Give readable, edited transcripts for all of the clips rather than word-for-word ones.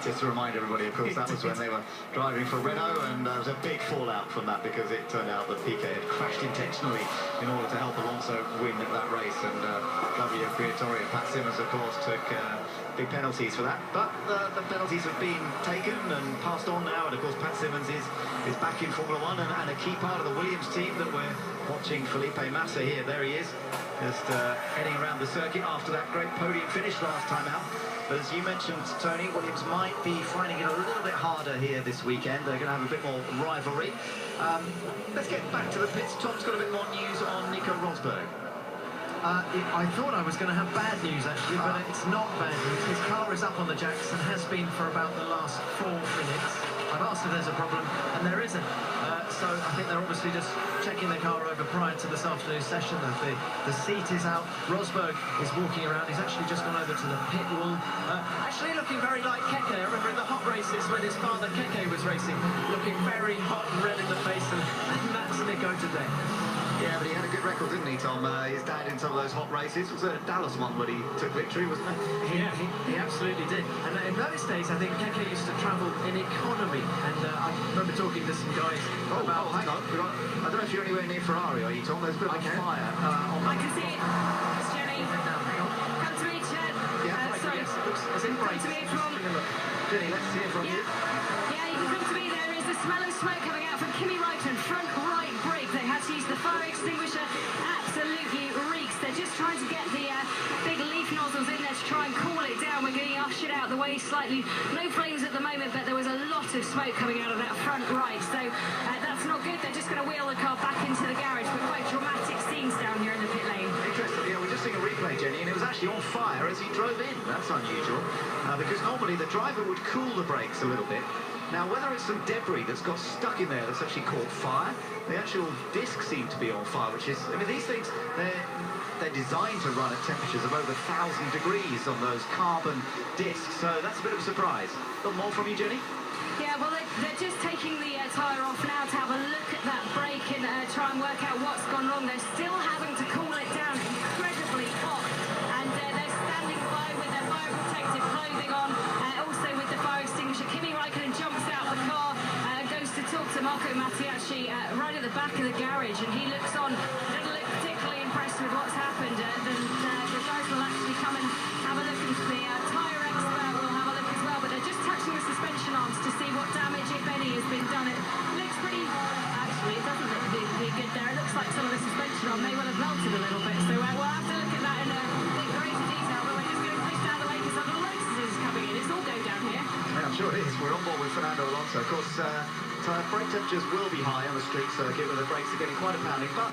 Just to remind everybody, of course, that was when they were driving for Renault, and there was a big fallout from that because it turned out that Piquet had crashed intentionally in order to help Alonso win that race, and Flavio Briatore and Pat Simmons, of course, took big penalties for that. But the penalties have been taken and passed on now, and of course Pat Simmons is back in Formula One and a key part of the Williams team that we're watching. Felipe Massa here, there he is, just heading around the circuit after that great podium finish last time out. But as you mentioned, Tony, Williams might be finding it a little bit harder here this weekend. They're going to have a bit more rivalry. Let's get back to the pits. Tom's got a bit more news on Nico Rosberg. I thought I was going to have bad news, actually, but it's not bad news. His car is up on the jacks and has been for about the last 4 minutes. I've asked if there's a problem, and there isn't. So I think they're obviously just checking their car over prior to this afternoon's session. The seat is out. Rosberg is walking around. He's actually just gone over to the pit wall. Actually looking very like Keke. I remember in the hot races when his father Keke was racing, looking very hot and red in the face, and that's Nico today. Yeah, but he had a good record, didn't he, Tom? His dad in some of those hot races. It was a Dallas one when he took victory, wasn't it? Yeah, he absolutely did. And in those days, I think Keke used to travel in economy. And I remember talking to some guys about... hang on. I don't know if you're anywhere near Ferrari, are you, Tom? There's a bit of a fire. I can see it. It's Jenny. Come to me, Chad. Yeah, sorry. yes, looks as in Come to me from... Jenny, let's hear from you. Yeah, you can come to me. There is the smell of smoke coming out from Kimi Räikkönen. Front right brake. They had to use the fire extinguisher. Absolutely reeks. They're just trying to get the big leaf nozzles in there to try and cool it down. We're getting ushered out the way slightly. No flames at the moment, but there was a lot of smoke coming out of that front right. So that's not good. They're just going to wheel the car back into the garage. But quite dramatic scenes down here in the pit lane. Interesting. Yeah, we're just seeing a replay, Jenny, and it was actually on fire as he drove in. That's unusual, because normally the driver would cool the brakes a little bit. Now, whether it's some debris that's got stuck in there that's actually caught fire, the actual disc seemed to be on fire, which is, I mean, these things, they're designed to run at temperatures of over 1,000 degrees on those carbon discs, so that's a bit of a surprise. A little more from you, Jenny? Yeah, well, they're just taking the tyre off now to have a look at that brake and try and work out what's gone wrong. They're still having to cool it down incredibly hot, and they're standing by with their fire protective clothing on, also with the fire extinguisher. Kimi Räikkönen jumps out of the car, goes to talk to Marco Mattiacci right at the back of the garage, and he looks on. Doesn't look particularly impressed with what's happened. The guys will actually come and have a look, and the tyre expert will have a look as well, but they're just touching the suspension arms to see what damage, if any, has been done. It looks pretty... Actually, it doesn't look really good there. It looks like some of the suspension arm may well have melted a little bit, so we'll have to look at that in greater detail, but we're just going to push down the way because other Lotuses coming in. It's all go down here. Yeah, I'm sure it is. We're on board with Fernando Alonso. Of course, brake temperatures will be high on the street circuit where the brakes are getting quite a pounding, but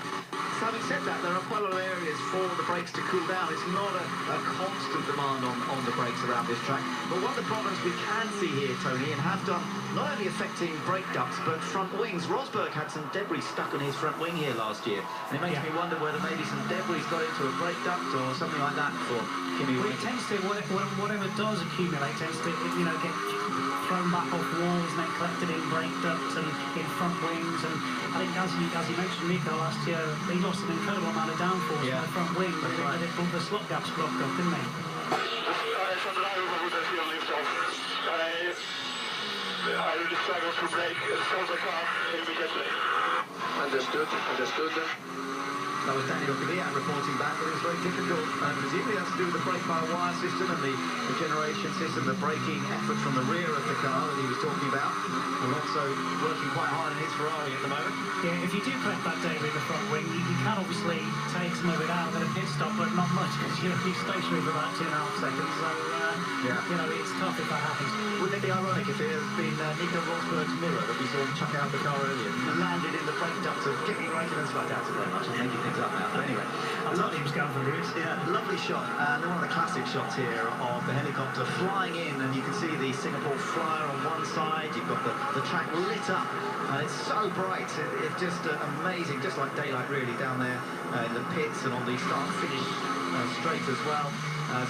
having said that, there are quite a lot of areas for the brakes to cool down. It's not a constant demand on the brakes around this track. But one of the problems we can see here, Tony, and have done, not only affecting brake ducts, but front wings. Rosberg had some debris stuck on his front wing here last year. And it makes me wonder whether maybe some debris got into a brake duct or something like that for Kimi Räikkönen. Well, it tends to, whatever does accumulate, tends to, get thrown back off walls and then collected in brake ducts and in front wings. And I think, as you mentioned, Nico, last year, he lost an incredible amount of downforce in the front wing, but the slot gaps blocked up, didn't they? I really struggle to brake and start the car immediately. Understood. That was Daniel Kvyat reporting back that it was very difficult. Presumably that's to do with the brake-by-wire system and the generation system, the braking effort from the rear of the car that he was talking about. Alonso working quite hard in his Ferrari at the moment. Yeah, if you do collect that debris in the front wing, you can obviously take some of it out at a pit stop, but not much because you're stationary for about 2.5 seconds. So, it's tough if that happens. Wouldn't it be ironic if it had been Nico Rosberg's mirror that we saw him chuck out the car earlier and landed in the brake duct of Kimi Räikkönen's flat? That's very much. I'm making things up now. But anyway, I thought he was going for Lewis. Yeah, lovely shot. And then one of the classic shots here of the helicopter flying in, and you can see the Singapore Flyer on one side. You've got the track lit up. It's so bright. It's just amazing, just like daylight really down there in the pits and on the start-finish straight as well.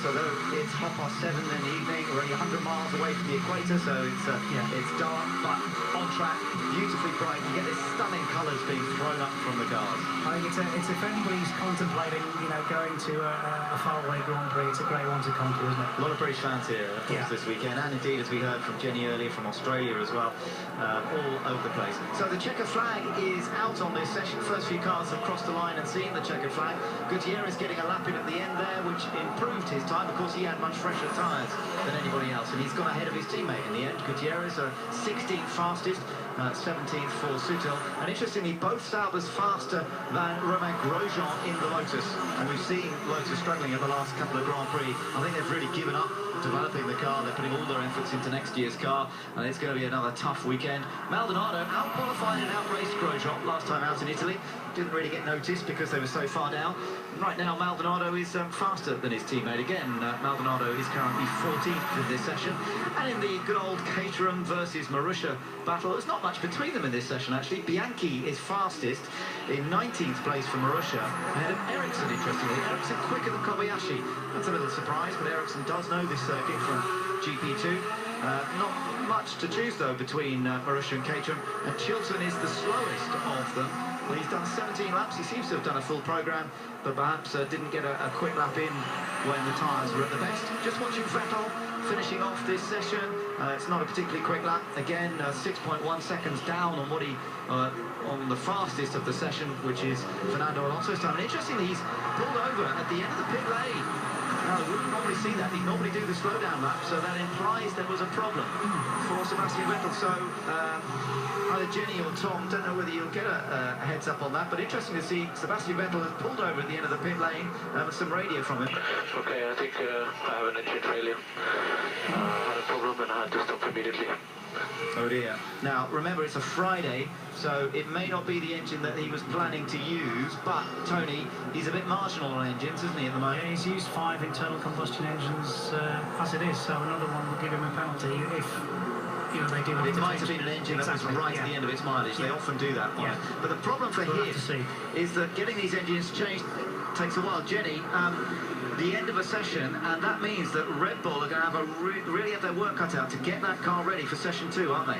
So though it's 7:30 in the evening, we're only 100 miles away from the equator, so it's dark, but on track, beautifully bright. You get this stunning colours being thrown up from the cars. I think it's if anybody's contemplating, going to a faraway Grand Prix, it's a great one to come to, isn't it? A lot of British fans here, of course, this weekend, and indeed, as we heard from Jenny earlier, from Australia as well, all over the place. So the checker flag is out on this session. First few cars have crossed the line and seen the checker flag. Gutierrez getting a lap in at the end there, which improved his time. Of course, he had much fresher tyres than anybody else, and he's gone ahead of his teammate in the end. Gutierrez, 16th fastest, 17th for Sutil. And interestingly, both Saubers faster than Romain Grosjean in the Lotus. And we've seen Lotus struggling in the last couple of Grand Prix. I think they've really given up developing the car. They're putting all their efforts into next year's car, and it's going to be another tough weekend. Maldonado out-qualified and out-raced Grosjean last time out in Italy. Didn't really get noticed because they were so far down. Right now, Maldonado is faster than his teammate again. Maldonado is currently 14th in this session. And in the good old Caterham versus Marussia battle, there's not much between them in this session, actually. Bianchi is fastest in 19th place for Marussia, ahead of Ericsson, interestingly. Ericsson quicker than Kobayashi. That's a little surprise, but Ericsson does know this circuit from GP2. Not much to choose, though, between Marussia and Caterham. And Chilton is the slowest of them. Well, he's done 17 laps. He seems to have done a full programme, but perhaps didn't get a quick lap in when the tyres were at the best. Just watching Vettel finishing off this session. It's not a particularly quick lap. Again, 6.1 seconds down on what he on the fastest of the session, which is Fernando Alonso's time. And interestingly, he's pulled over at the end of the pit lane. Now, we wouldn't normally see that. He'd normally do the slowdown lap, so that implies there was a problem for Sebastian Vettel. So, either Jenny or Tom, don't know whether you'll get a heads up on that, but interesting to see Sebastian Vettel has pulled over at the end of the pit lane with some radio from him. Okay, I think I have an engine failure. I had a problem and I had to stop immediately. Oh dear. Now, remember, it's a Friday, so it may not be the engine that he was planning to use, but, Tony, he's a bit marginal on engines, isn't he, at the moment? Yeah, he's used 5 internal combustion engines as it is, so another one will give him a penalty if they do. It might have been an engine that was right at the end of its mileage. They often do that. But the problem for him is that getting these engines changed takes a while. Jenny, the end of a session, and that means that Red Bull are going to have really have their work cut out to get that car ready for session 2, aren't they?